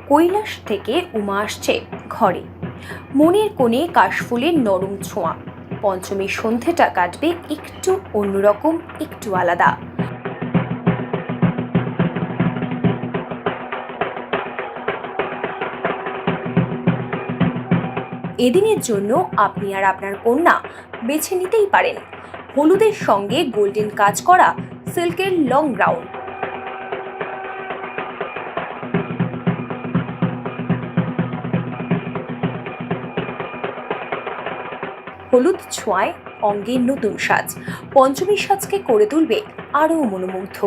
কৈলাস থেকে উমা আসছে ঘরে, মনের কোণে কাশফুলের নরম ছোঁয়া। পঞ্চমীর সন্ধেটা কাটবে একটু অন্যরকম, একটু আলাদা। এদিনের জন্য আপনি আর আপনার কন্যা বেছে নিতেই পারেন হলুদের সঙ্গে গোল্ডেন কাজ করা সিল্কের লং গাউন। হলুদ ছোঁয়ায় অঙ্গের নতুন সাজ পঞ্চমীর সাজকে করে তুলবে আরও মনোমুগ্ধ।